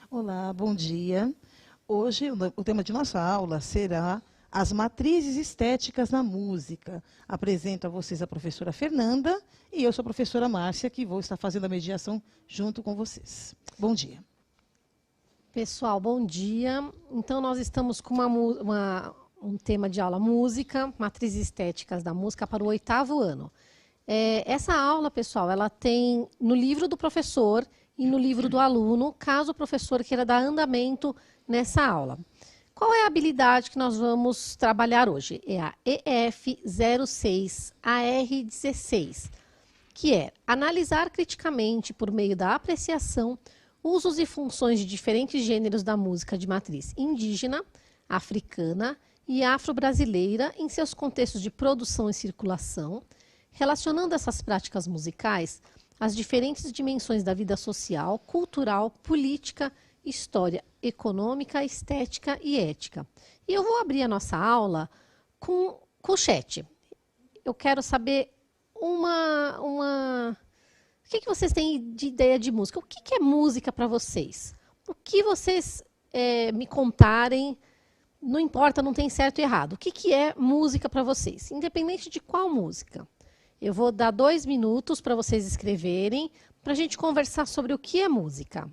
Olá, bom dia. Hoje o tema de nossa aula será as matrizes estéticas na música. Apresento a vocês a professora Fernanda e eu sou a professora Márcia, que vou estar fazendo a mediação junto com vocês. Bom dia. Pessoal, bom dia. Então, nós estamos com um tema de aula música, matrizes estéticas da música para o 8º ano. Essa aula, pessoal, ela tem no livro do professor e no livro do aluno, caso o professor queira dar andamento nessa aula. Qual é a habilidade que nós vamos trabalhar hoje? É a EF06AR16, que é analisar criticamente, por meio da apreciação, usos e funções de diferentes gêneros da música de matriz indígena, africana e afro-brasileira em seus contextos de produção e circulação, relacionando essas práticas musicais às diferentes dimensões da vida social, cultural, política, história, econômica, estética e ética. E eu vou abrir a nossa aula com o chat. Eu quero saber o que vocês têm de ideia de música? O que é música para vocês? O que vocês me contarem, não importa, não tem certo e errado. O que é música para vocês? Independente de qual música. Eu vou dar 2 minutos para vocês escreverem, para a gente conversar sobre o que é música.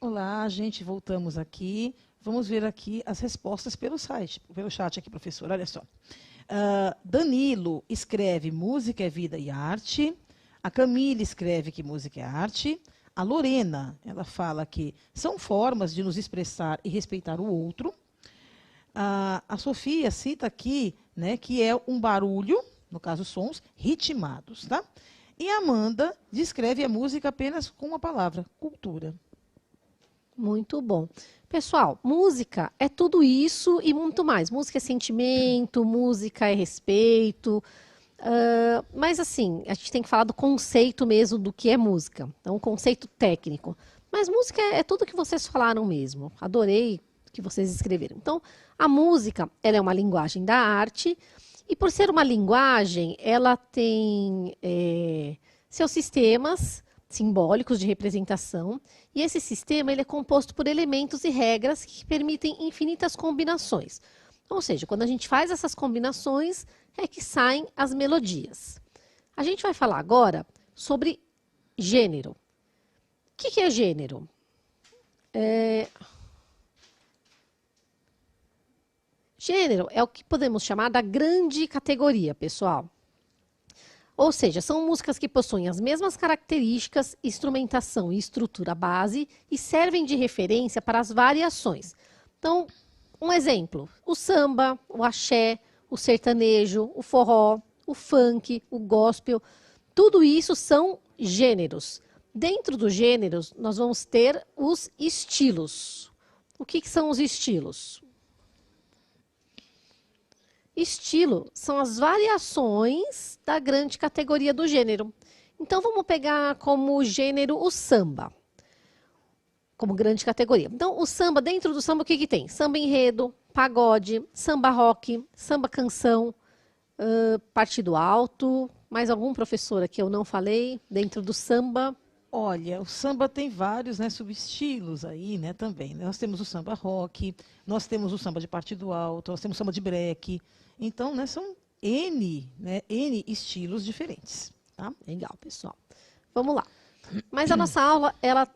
Olá, gente, voltamos aqui. Vamos ver aqui as respostas pelo chat aqui, professor. Olha só. Danilo escreve música é vida e arte. A Camila escreve que música é arte. A Lorena, ela fala que são formas de nos expressar e respeitar o outro. A Sofia cita aqui, né, que é um barulho, no caso sons, ritmados. Tá? E a Amanda descreve a música apenas com uma palavra, cultura. Muito bom. Pessoal, música é tudo isso e muito mais. Música é sentimento, música é respeito. Mas, assim, a gente tem que falar do conceito mesmo do que é música. Então, um conceito técnico. Mas música é tudo que vocês falaram mesmo. Adorei que vocês escreveram. Então, a música, ela é uma linguagem da arte. E por ser uma linguagem, ela tem seus sistemas simbólicos de representação, e esse sistema ele é composto por elementos e regras que permitem infinitas combinações. Ou seja, quando a gente faz essas combinações, é que saem as melodias. A gente vai falar agora sobre gênero. O que é gênero? Gênero é o que podemos chamar da grande categoria, pessoal. Ou seja, são músicas que possuem as mesmas características, instrumentação e estrutura base e servem de referência para as variações. Então, um exemplo, o samba, o axé, o sertanejo, o forró, o funk, o gospel, tudo isso são gêneros. Dentro dos gêneros, nós vamos ter os estilos. O que são os estilos? Estilo são as variações da grande categoria do gênero. Então, vamos pegar como gênero o samba, como grande categoria. Então, o samba, dentro do samba, o que tem? Samba enredo, pagode, samba rock, samba canção, partido alto. Mais algum, professora, que eu não falei dentro do samba? Olha, o samba tem vários, né, subestilos aí, né, também. Nós temos o samba rock, nós temos o samba de partido alto, nós temos o samba de break. Então, né, são N estilos diferentes. Tá? Legal, pessoal. Vamos lá. Mas a nossa aula, ela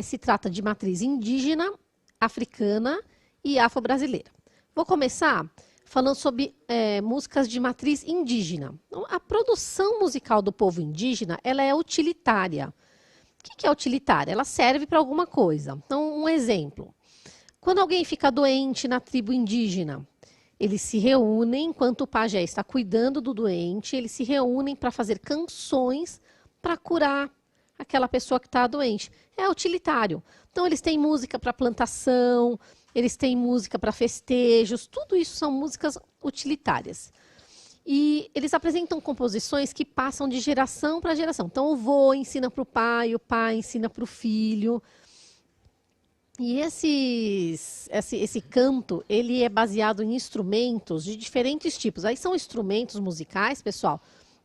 se trata de matriz indígena, africana e afro-brasileira. Vou começar falando sobre músicas de matriz indígena. Então, a produção musical do povo indígena, ela é utilitária. O que é utilitária? Ela serve para alguma coisa. Então, um exemplo. Quando alguém fica doente na tribo indígena, eles se reúnem, enquanto o pajé está cuidando do doente, eles se reúnem para fazer canções para curar aquela pessoa que está doente. É utilitário. Então, eles têm música para plantação, eles têm música para festejos, tudo isso são músicas utilitárias. E eles apresentam composições que passam de geração para geração. Então, o vô ensina para o pai ensina para o filho. E esse canto, ele é baseado em instrumentos de diferentes tipos. Aí são instrumentos musicais, pessoal,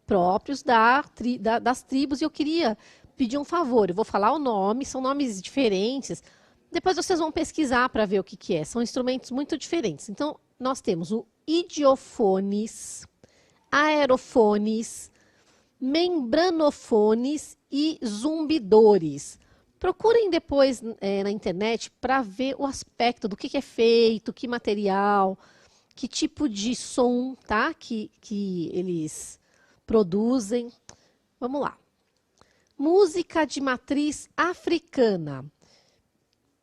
próprios das tribos. E eu queria pedir um favor, eu vou falar o nome, são nomes diferentes. Depois vocês vão pesquisar para ver o que é. São instrumentos muito diferentes. Então, nós temos o idiofones, aerofones, membranofones e zumbidores. Procurem depois na internet para ver o aspecto do que é feito, que material, que tipo de som, tá? que eles produzem. Vamos lá. Música de matriz africana.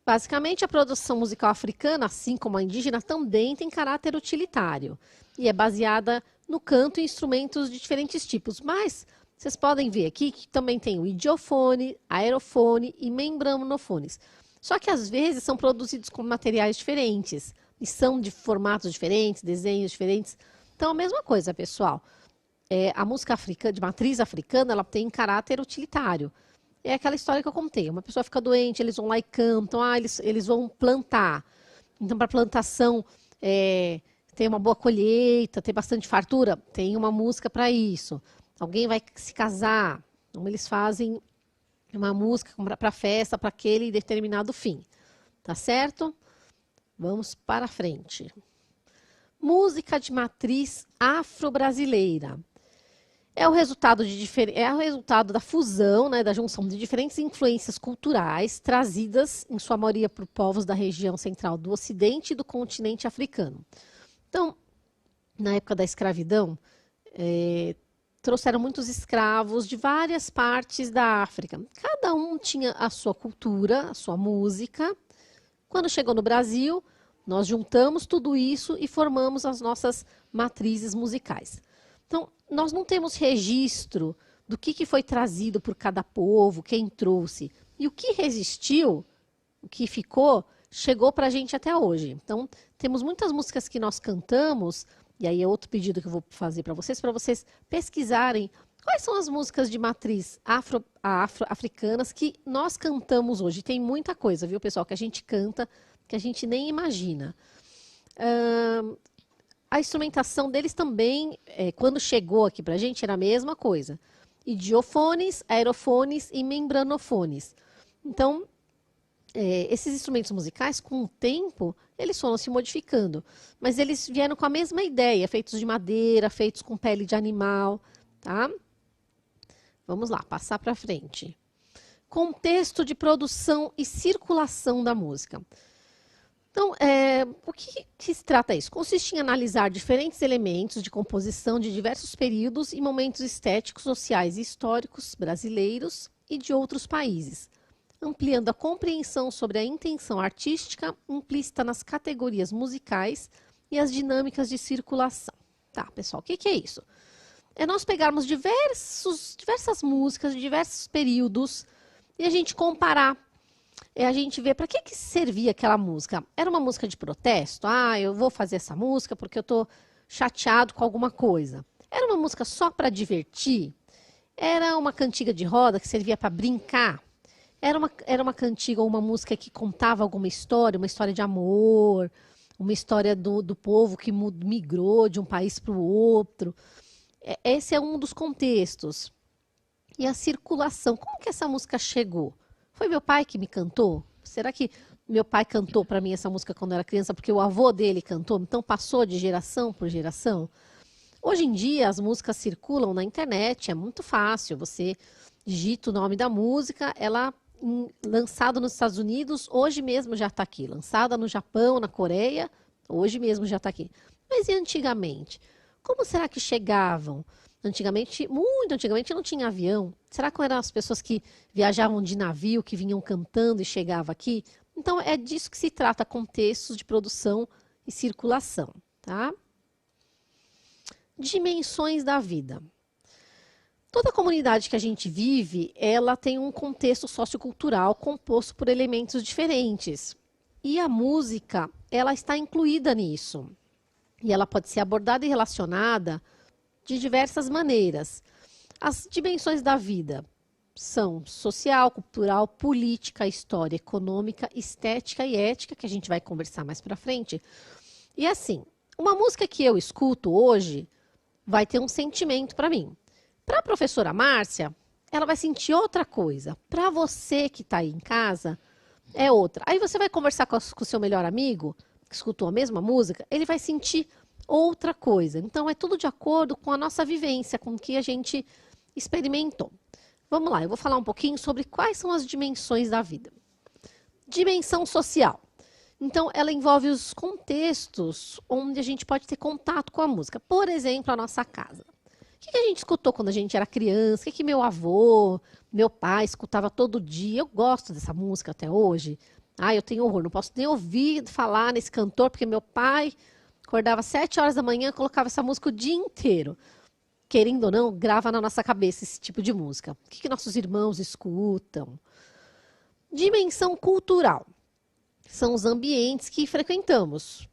Basicamente, a produção musical africana, assim como a indígena, também tem caráter utilitário e é baseada no canto e instrumentos de diferentes tipos. Mas vocês podem ver aqui que também tem o idiofone, aerofone e membranofones. Só que às vezes são produzidos com materiais diferentes e são de formatos diferentes, desenhos diferentes. Então, a mesma coisa, pessoal. A música africana, de matriz africana, ela tem caráter utilitário. É aquela história que eu contei. Uma pessoa fica doente, eles vão lá e cantam, eles vão plantar. Então, para plantação, tem uma boa colheita, tem bastante fartura, tem uma música para isso. Alguém vai se casar, então eles fazem uma música para festa, para aquele determinado fim. Tá certo? Vamos para frente. Música de matriz afro-brasileira. É o resultado da fusão, né, da junção de diferentes influências culturais trazidas, em sua maioria, por povos da região central do Ocidente e do continente africano. Então, na época da escravidão, trouxeram muitos escravos de várias partes da África. Cada um tinha a sua cultura, a sua música. Quando chegou no Brasil, nós juntamos tudo isso e formamos as nossas matrizes musicais. Então, nós não temos registro do que foi trazido por cada povo, quem trouxe. E o que resistiu, o que ficou, chegou para a gente até hoje. Então, temos muitas músicas que nós cantamos, e aí é outro pedido que eu vou fazer para vocês pesquisarem quais são as músicas de matriz africanas que nós cantamos hoje. Tem muita coisa, viu, pessoal, que a gente canta, que a gente nem imagina. A instrumentação deles também, quando chegou aqui para a gente, era a mesma coisa. Idiofones, aerofones e membranofones. Então, esses instrumentos musicais, com o tempo, eles foram se modificando. Mas eles vieram com a mesma ideia, feitos de madeira, feitos com pele de animal. Tá? Vamos lá, passar para frente. Contexto de produção e circulação da música. Então, o que se trata isso? Consiste em analisar diferentes elementos de composição de diversos períodos e momentos estéticos, sociais e históricos brasileiros e de outros países, ampliando a compreensão sobre a intenção artística implícita nas categorias musicais e as dinâmicas de circulação. Tá, pessoal, o que é isso? É nós pegarmos diversas músicas de diversos períodos e a gente comparar. A gente vê para que servia aquela música. Era uma música de protesto? Ah, eu vou fazer essa música porque eu estou chateado com alguma coisa. Era uma música só para divertir? Era uma cantiga de roda que servia para brincar? Era uma cantiga ou uma música que contava alguma história, uma história de amor, uma história do povo que migrou de um país para o outro. Esse é um dos contextos. E a circulação, como que essa música chegou? Foi meu pai que me cantou? Será que meu pai cantou para mim essa música quando eu era criança porque o avô dele cantou? Então passou de geração por geração? Hoje em dia as músicas circulam na internet, é muito fácil. Você digita o nome da música, ela lançada nos Estados Unidos, hoje mesmo já está aqui. Lançada no Japão, na Coreia, hoje mesmo já está aqui. Mas e antigamente? Como será que chegavam? Antigamente, muito antigamente, não tinha avião. Será que eram as pessoas que viajavam de navio, que vinham cantando e chegavam aqui? Então, é disso que se trata, contextos de produção e circulação, tá? Dimensões da vida. Toda comunidade que a gente vive, ela tem um contexto sociocultural composto por elementos diferentes. E a música, ela está incluída nisso. E ela pode ser abordada e relacionada de diversas maneiras. As dimensões da vida são social, cultural, política, história, econômica, estética e ética, que a gente vai conversar mais para frente. E assim, uma música que eu escuto hoje vai ter um sentimento para mim. Para a professora Márcia, ela vai sentir outra coisa. Para você que está aí em casa, é outra. Aí você vai conversar com o seu melhor amigo, que escutou a mesma música, ele vai sentir outra coisa. Então, é tudo de acordo com a nossa vivência, com o que a gente experimentou. Vamos lá, eu vou falar um pouquinho sobre quais são as dimensões da vida. Dimensão social. Então, ela envolve os contextos onde a gente pode ter contato com a música. Por exemplo, a nossa casa. O que a gente escutou quando a gente era criança? O que meu avô, meu pai escutava todo dia? Eu gosto dessa música até hoje. Ah, eu tenho horror, não posso nem ouvir falar nesse cantor, porque meu pai acordava às 7 horas da manhã, colocava essa música o dia inteiro. Querendo ou não, grava na nossa cabeça esse tipo de música. O que nossos irmãos escutam? Dimensão cultural. São os ambientes que frequentamos.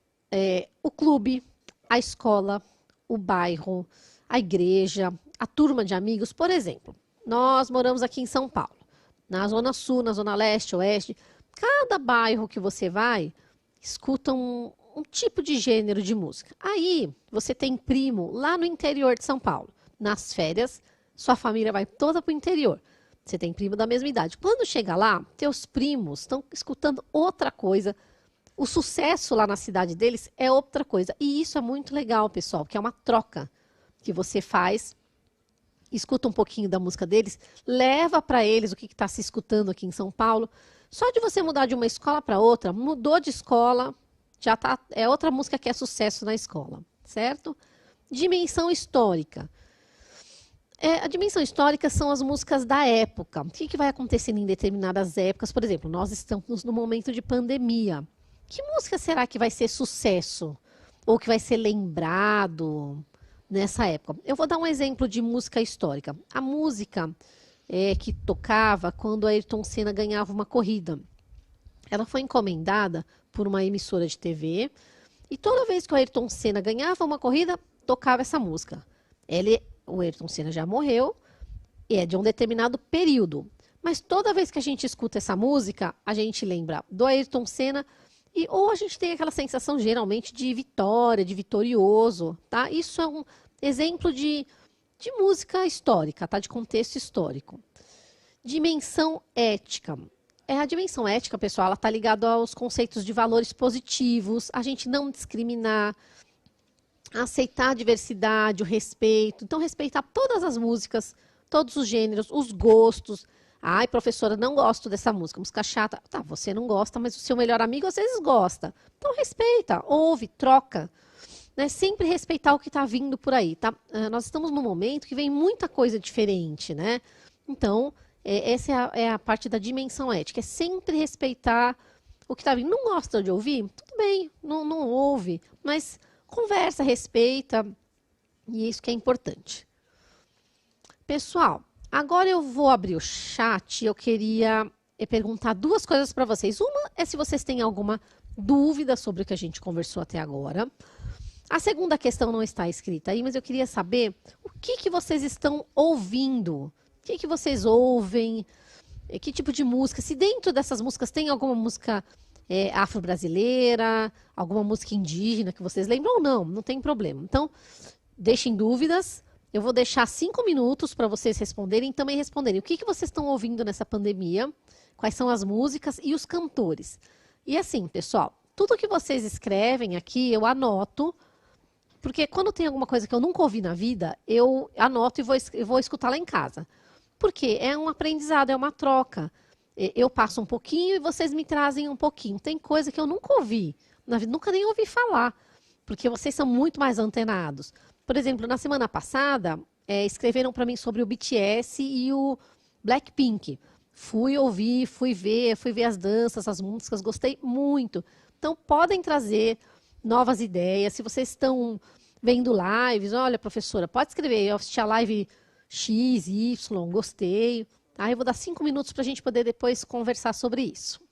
O clube, a escola, o bairro, a igreja, a turma de amigos. Por exemplo, nós moramos aqui em São Paulo, na Zona Sul, na Zona Leste, Oeste. Cada bairro que você vai, escuta um tipo de gênero de música. Aí, você tem primo lá no interior de São Paulo. Nas férias, sua família vai toda para o interior. Você tem primo da mesma idade. Quando chega lá, teus primos estão escutando outra coisa. O sucesso lá na cidade deles é outra coisa. E isso é muito legal, pessoal, porque é uma troca que você faz. Escuta um pouquinho da música deles, leva para eles o que está se escutando aqui em São Paulo. Só de você mudar de uma escola para outra, mudou de escola, já tá, é outra música que é sucesso na escola, certo? Dimensão histórica. A dimensão histórica são as músicas da época. O que vai acontecendo em determinadas épocas? Por exemplo, nós estamos no momento de pandemia. Que música será que vai ser sucesso? Ou que vai ser lembrado nessa época? Eu vou dar um exemplo de música histórica. A música que tocava quando Ayrton Senna ganhava uma corrida. Ela foi encomendada por uma emissora de TV e toda vez que o Ayrton Senna ganhava uma corrida, tocava essa música. O Ayrton Senna já morreu e é de um determinado período. Mas toda vez que a gente escuta essa música, a gente lembra do Ayrton Senna ou a gente tem aquela sensação geralmente de vitória, de vitorioso, tá? Isso é um exemplo de música histórica, tá? De contexto histórico. Dimensão ética. A dimensão ética, pessoal, ela está ligada aos conceitos de valores positivos, a gente não discriminar, aceitar a diversidade, o respeito. Então, respeitar todas as músicas, todos os gêneros, os gostos. Ai, professora, não gosto dessa música, música chata. Tá, você não gosta, mas o seu melhor amigo às vezes gosta. Então respeita, ouve, troca. Né? Sempre respeitar o que está vindo por aí, tá? Nós estamos num momento que vem muita coisa diferente, né? Então, essa é a parte da dimensão ética, é sempre respeitar o que está vindo. Não gosta de ouvir? Tudo bem, não ouve, mas conversa, respeita, e é isso que é importante. Pessoal, agora eu vou abrir o chat. Eu queria perguntar duas coisas para vocês. Uma é se vocês têm alguma dúvida sobre o que a gente conversou até agora. A segunda questão não está escrita aí, mas eu queria saber o que vocês estão ouvindo. O que vocês ouvem? Que tipo de música? Se dentro dessas músicas tem alguma música afro-brasileira, alguma música indígena que vocês lembram ou não, não tem problema. Então, deixem dúvidas. Eu vou deixar 5 minutos para vocês responderem e também responderem o que vocês estão ouvindo nessa pandemia, quais são as músicas e os cantores. E assim, pessoal, tudo que vocês escrevem aqui eu anoto, porque quando tem alguma coisa que eu nunca ouvi na vida, eu anoto e vou escutar lá em casa. Porque é um aprendizado, é uma troca. Eu passo um pouquinho e vocês me trazem um pouquinho. Tem coisa que eu nunca ouvi, na vida, nunca nem ouvi falar, porque vocês são muito mais antenados. Por exemplo, na semana passada, escreveram para mim sobre o BTS e o Blackpink. Fui ouvir, fui ver as danças, as músicas, gostei muito. Então, podem trazer novas ideias. Se vocês estão vendo lives, olha, professora, pode escrever, eu assisti a live X, Y, gostei. Aí eu vou dar 5 minutos para a gente poder depois conversar sobre isso.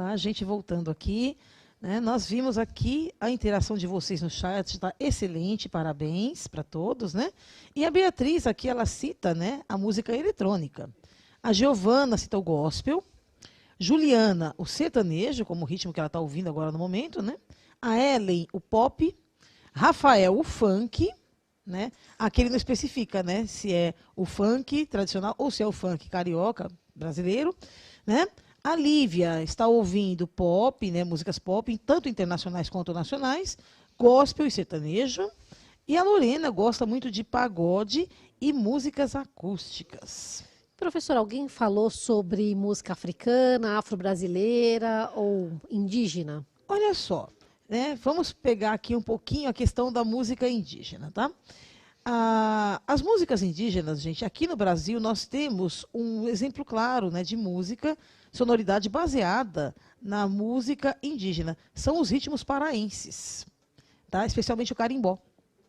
Olá, gente, voltando aqui, né? Nós vimos aqui a interação de vocês no chat, está excelente, parabéns para todos, né? E a Beatriz aqui, ela cita, né, a música eletrônica. A Giovana cita o gospel, Juliana, o sertanejo, como o ritmo que ela está ouvindo agora no momento, né? A Ellen, o pop, Rafael, o funk, né? Aqui ele não especifica, né, se é o funk tradicional ou se é o funk carioca brasileiro, né? A Lívia está ouvindo pop, né, músicas pop, tanto internacionais quanto nacionais, gospel e sertanejo. E a Lorena gosta muito de pagode e músicas acústicas. Professor, alguém falou sobre música africana, afro-brasileira ou indígena? Olha só, né, vamos pegar aqui um pouquinho a questão da música indígena, tá? As músicas indígenas, gente, aqui no Brasil nós temos um exemplo claro, né, de música, sonoridade baseada na música indígena. São os ritmos paraenses, tá? Especialmente o carimbó.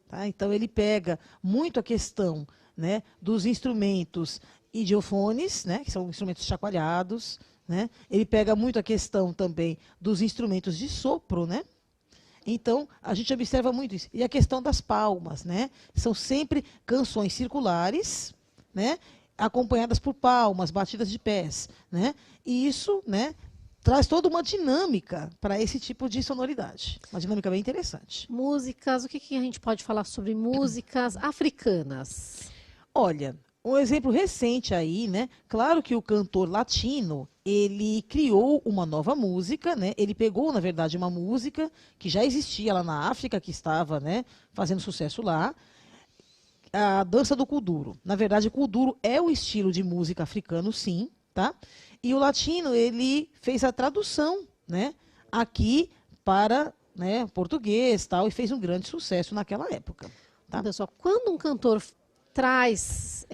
Tá? Então ele pega muito a questão, né, dos instrumentos idiofones, né, que são instrumentos chacoalhados, né? Ele pega muito a questão também dos instrumentos de sopro, né? Então, a gente observa muito isso. E a questão das palmas, né? São sempre canções circulares, né, acompanhadas por palmas, batidas de pés, né? E isso, né, traz toda uma dinâmica para esse tipo de sonoridade. Uma dinâmica bem interessante. Músicas, o que a gente pode falar sobre músicas africanas? Olha, um exemplo recente aí, né? Claro que o cantor latino, ele criou uma nova música, né? Ele pegou, na verdade, uma música que já existia lá na África, que estava, né, fazendo sucesso lá, a dança do kuduro. Na verdade, o kuduro é o estilo de música africano, sim, tá? E o latino, ele fez a tradução, né, aqui para, né, português, tal, e fez um grande sucesso naquela época. Tá? Pessoal, quando um cantor traz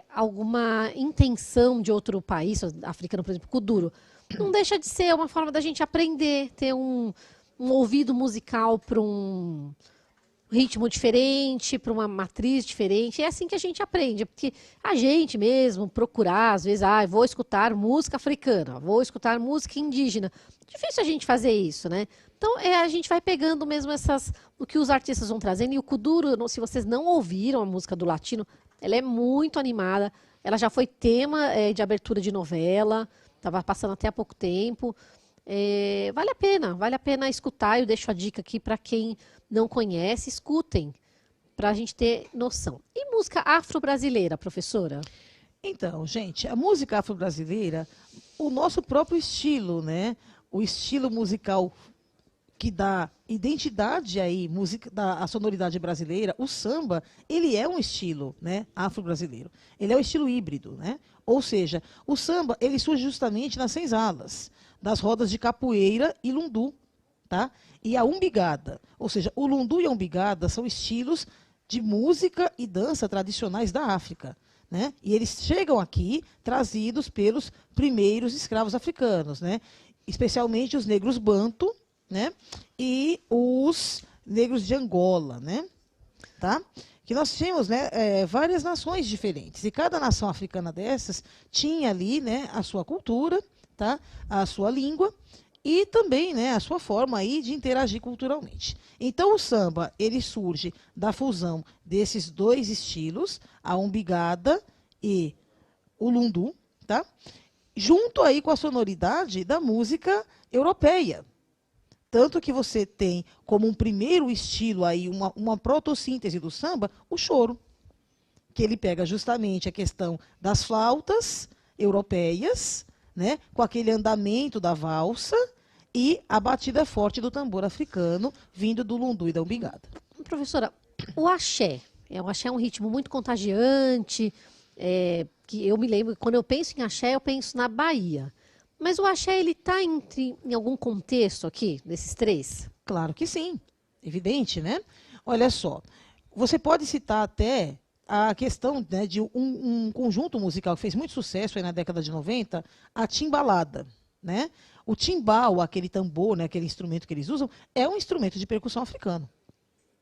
alguma intenção de outro país, africano, por exemplo, kuduro, não deixa de ser uma forma da gente aprender, ter um ouvido musical para um ritmo diferente, para uma matriz diferente. É assim que a gente aprende, porque a gente mesmo procurar, às vezes, vou escutar música africana, vou escutar música indígena. Difícil a gente fazer isso, né? Então, a gente vai pegando mesmo o que os artistas vão trazendo. E o kuduro, se vocês não ouviram a música do latino, ela é muito animada. Ela já foi tema de abertura de novela, estava passando até há pouco tempo. Vale a pena escutar. Eu deixo a dica aqui para quem não conhece, escutem, para a gente ter noção. E música afro-brasileira, professora? Então, gente, a música afro-brasileira, o nosso próprio estilo, né? O estilo musical que dá identidade aí, a sonoridade brasileira, o samba, ele é um estilo, né, afro-brasileiro. Ele é um estilo híbrido, né? Ou seja, o samba, ele surge justamente nas senzalas, das rodas de capoeira e lundu, tá? E a umbigada, ou seja, o lundu e a umbigada são estilos de música e dança tradicionais da África, né? E eles chegam aqui trazidos pelos primeiros escravos africanos, né? Especialmente os negros banto, né? E os negros de Angola, né? Tá? Que nós tínhamos, né, várias nações diferentes, e cada nação africana dessas tinha ali, né, a sua cultura, tá? A sua língua e também, né, a sua forma aí de interagir culturalmente. Então o samba, ele surge da fusão desses dois estilos, a umbigada e o lundu, tá? Junto aí com a sonoridade da música europeia. Tanto que você tem como um primeiro estilo aí, uma protossíntese do samba, o choro, que ele pega justamente a questão das flautas europeias, né, com aquele andamento da valsa e a batida forte do tambor africano, vindo do lundu e da umbigada. Professora, o axé é um ritmo muito contagiante, que eu me lembro, quando eu penso em axé, eu penso na Bahia. Mas o axé, ele está em algum contexto aqui, desses três? Claro que sim, evidente, né? Olha só, você pode citar até a questão, né, de um conjunto musical que fez muito sucesso aí na década de 90, a timbalada, né? O timbal, aquele tambor, né, aquele instrumento que eles usam, é um instrumento de percussão africano.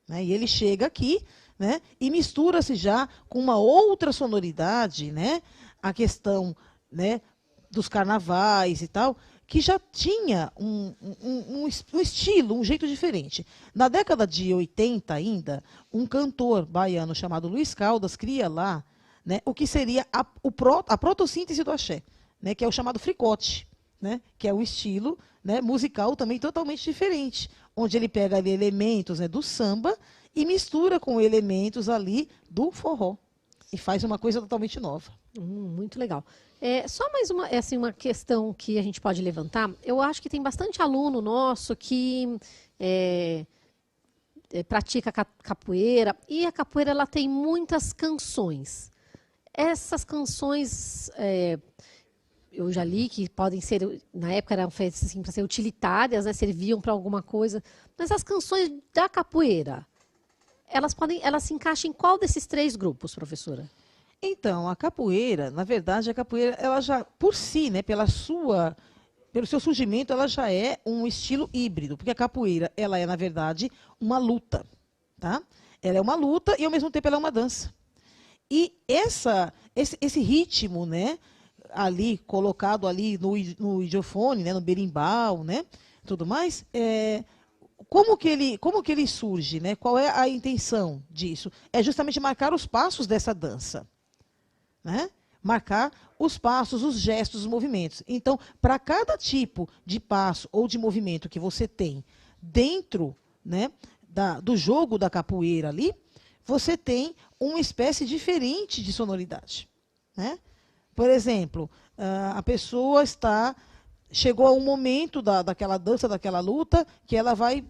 Né? E ele chega aqui, né, e mistura-se já com uma outra sonoridade, né, a questão, né, dos carnavais e tal, que já tinha um estilo, um jeito diferente. Na década de 80 ainda, um cantor baiano chamado Luiz Caldas cria lá, né, o que seria a protossíntese do axé, né, que é o chamado fricote, né, que é um estilo, né, musical também totalmente diferente, onde ele pega ali elementos, né, do samba e mistura com elementos ali do forró e faz uma coisa totalmente nova. Muito legal. Só mais uma, assim, uma questão que a gente pode levantar. Eu acho que tem bastante aluno nosso que pratica capoeira, e a capoeira ela tem muitas canções. Essas canções, eu já li que podem ser, na época eram feitas assim, para ser utilitárias, né, serviam para alguma coisa, mas as canções da capoeira, elas se encaixam em qual desses três grupos, professora? Então, a capoeira, na verdade, a capoeira, ela já, por si, né, pelo seu surgimento, ela já é um estilo híbrido, porque a capoeira, ela é, na verdade, uma luta, tá? Ela é uma luta e, ao mesmo tempo, ela é uma dança. E esse ritmo, né, ali, colocado ali no idiofone, né, no berimbau, né, tudo mais, como que ele surge, né? Qual é a intenção disso? É justamente marcar os passos dessa dança, né? Marcar os passos, os gestos, os movimentos. Então, para cada tipo de passo ou de movimento que você tem dentro, né, do jogo da capoeira ali, você tem uma espécie diferente de sonoridade, né? Por exemplo, a pessoa chegou a um momento daquela dança, daquela luta, que ela vai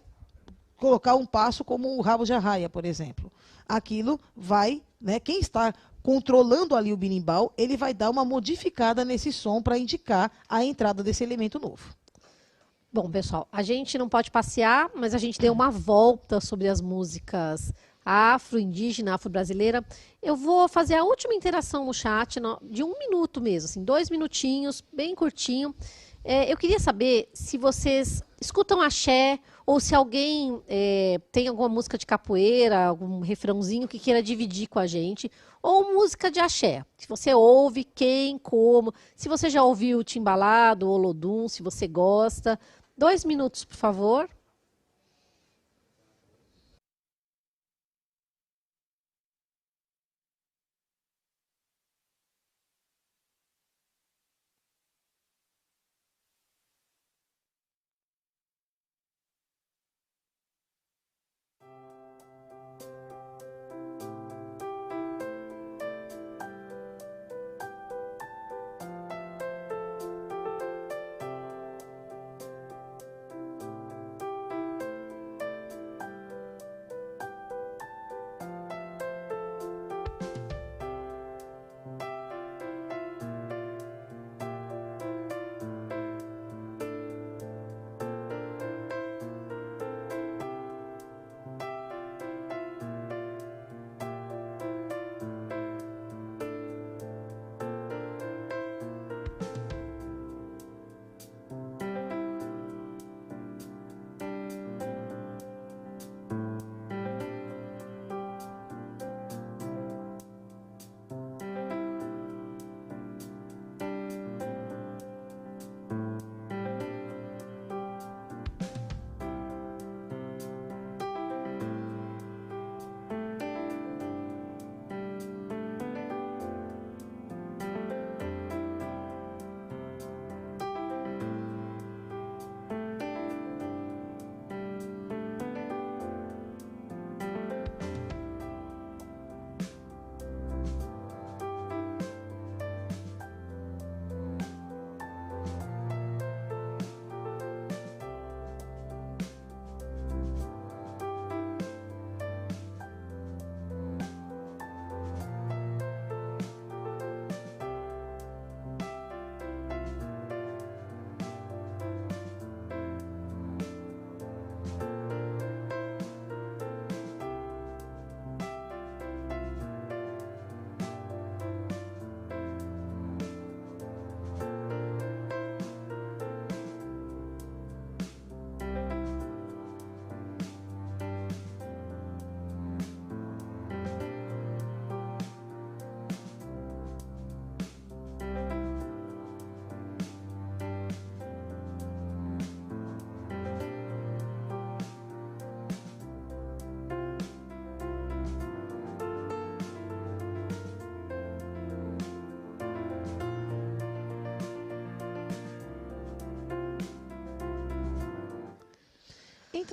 colocar um passo como o rabo de arraia, por exemplo. Aquilo vai, né, quem está controlando ali o berimbau, ele vai dar uma modificada nesse som para indicar a entrada desse elemento novo. Bom, pessoal, a gente não pode passear, mas a gente deu uma volta sobre as músicas afro-indígena, afro-brasileira. Eu vou fazer a última interação no chat, de 1 minuto mesmo, assim, 2 minutinhos, bem curtinho. Eu queria saber se vocês escutam axé ou se alguém tem alguma música de capoeira, algum refrãozinho que queira dividir com a gente, ou música de axé. Se você ouve, quem, como, se você já ouviu Timbalado, Olodum, se você gosta. 2 minutos, por favor.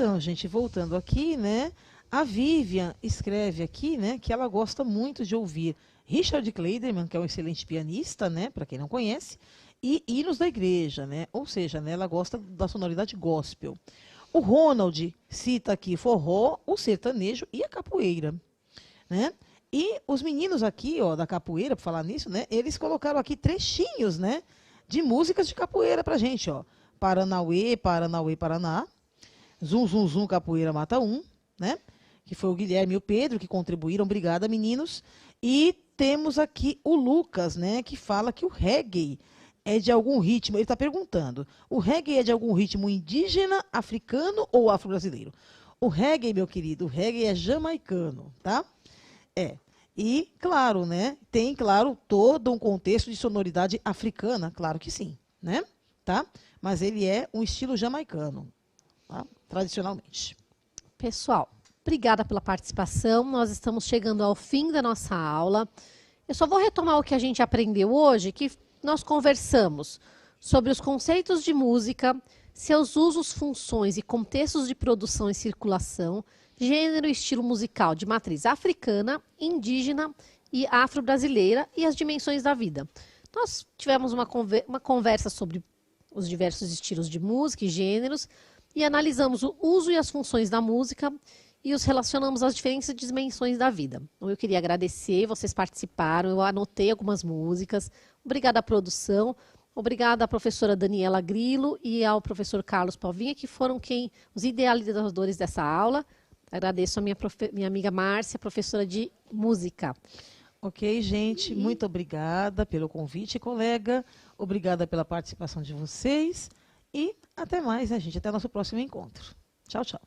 Então, gente, voltando aqui, né? A Vivian escreve aqui, né, que ela gosta muito de ouvir Richard Clayderman, que é um excelente pianista, né, para quem não conhece, e hinos da igreja, né? Ou seja, né, ela gosta da sonoridade gospel. O Ronald cita aqui forró, o sertanejo e a capoeira, né? E os meninos aqui, ó, da capoeira, para falar nisso, né, eles colocaram aqui trechinhos, né, de músicas de capoeira pra gente, ó. Paranauê, Paranauê, Paraná. Zum, zum, zum, capoeira mata um, né? Que foi o Guilherme e o Pedro que contribuíram. Obrigada, meninos. E temos aqui o Lucas, né, que fala que o reggae é de algum ritmo. Ele está perguntando: o reggae é de algum ritmo indígena, africano ou afro-brasileiro? O reggae, meu querido, o reggae é jamaicano, tá? É. E, claro, né, tem, claro, todo um contexto de sonoridade africana, claro que sim, né? Tá? Mas ele é um estilo jamaicano, tá? Tradicionalmente. Pessoal, obrigada pela participação. Nós estamos chegando ao fim da nossa aula. Eu só vou retomar o que a gente aprendeu hoje, que nós conversamos sobre os conceitos de música, seus usos, funções e contextos de produção e circulação, gênero e estilo musical de matriz africana, indígena e afro-brasileira e as dimensões da vida. Nós tivemos uma conversa sobre os diversos estilos de música e gêneros e analisamos o uso e as funções da música e os relacionamos às diferentes dimensões da vida. Então, eu queria agradecer, vocês participaram, eu anotei algumas músicas. Obrigada à produção, obrigada à professora Daniela Grilo e ao professor Carlos Palvinha, que foram os idealizadores dessa aula. Agradeço a minha amiga Márcia, professora de música. Ok, gente, muito obrigada pelo convite, colega. Obrigada pela participação de vocês. E até mais, né, gente? Até o nosso próximo encontro. Tchau, tchau.